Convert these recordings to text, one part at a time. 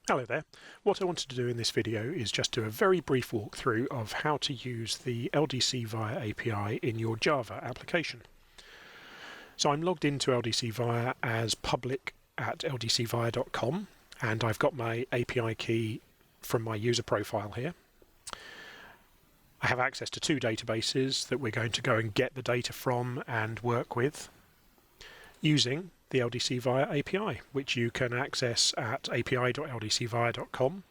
Hello there. What I wanted to do in this video is just do a very brief walkthrough of how to use the LDC Via API in your Java application. So I'm logged into LDC Via as public at ldcvia.com, and I've got my API key from my user profile here. I have access to two databases that we're going to go and get the data from and work with using the LDC Via API, which you can access at api.ldcvia.com.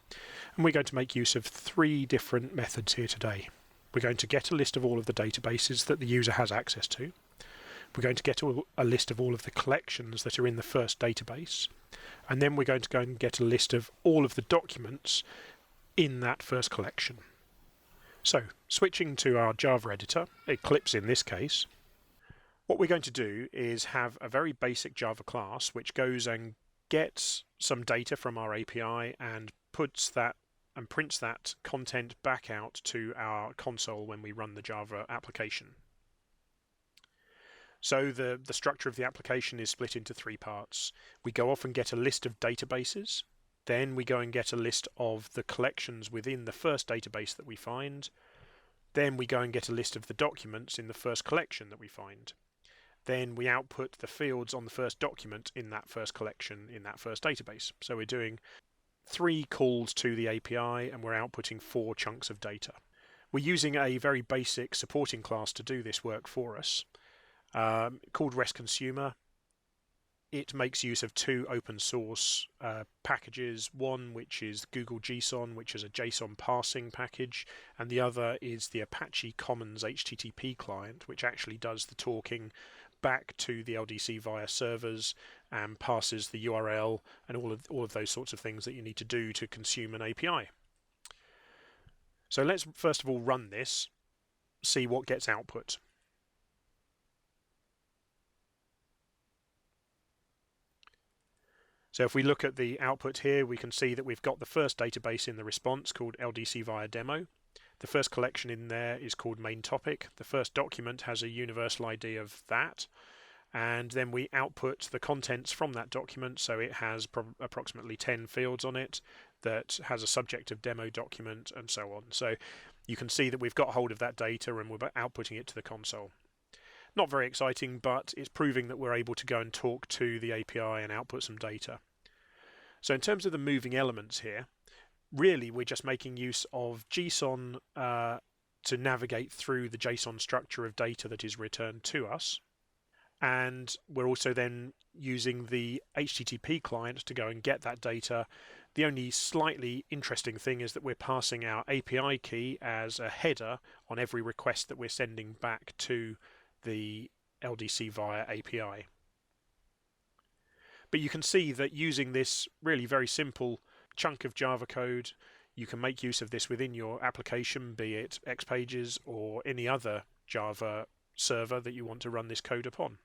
And we're going to make use of three different methods here today. We're going to get a list of all of the databases that the user has access to. We're going to get a list of all of the collections that are in the first database. And then we're going to go and get a list of all of the documents in that first collection. So, switching to our Java editor, Eclipse in this case, what we're going to do is have a very basic Java class which goes and gets some data from our API and puts that and prints that content back out to our console when we run the Java application. So the structure of the application is split into three parts. We go off and get a list of databases, then we go and get a list of the collections within the first database that we find, then we go and get a list of the documents in the first collection that we find. Then we output the fields on the first document in that first collection in that first database. So we're doing three calls to the API and we're outputting four chunks of data. We're using a very basic supporting class to do this work for us, called REST Consumer. It makes use of two open source packages, one which is Google GSON, which is a JSON parsing package, and the other is the Apache Commons HTTPClient, which actually does the talking back to the LDC Via servers and passes the URL and all of those sorts of things that you need to do to consume an API. So let's first of all run this, see what gets output. So if we look at the output here, we can see that we've got the first database in the response called LDC Via Demo. The first collection in there is called main topic. The first document has a universal ID of that. And then we output the contents from that document. So it has approximately 10 fields on it that has a subject of demo document and so on. So you can see that we've got hold of that data and we're outputting it to the console. Not very exciting, but it's proving that we're able to go and talk to the API and output some data. So in terms of the moving elements here, really we're just making use of JSON to navigate through the JSON structure of data that is returned to us. And we're also then using the HTTP client to go and get that data. The only slightly interesting thing is that we're passing our API key as a header on every request that we're sending back to the LDC Via API. But you can see that using this really very simple chunk of Java code, you can make use of this within your application, be it XPages or any other Java server that you want to run this code upon.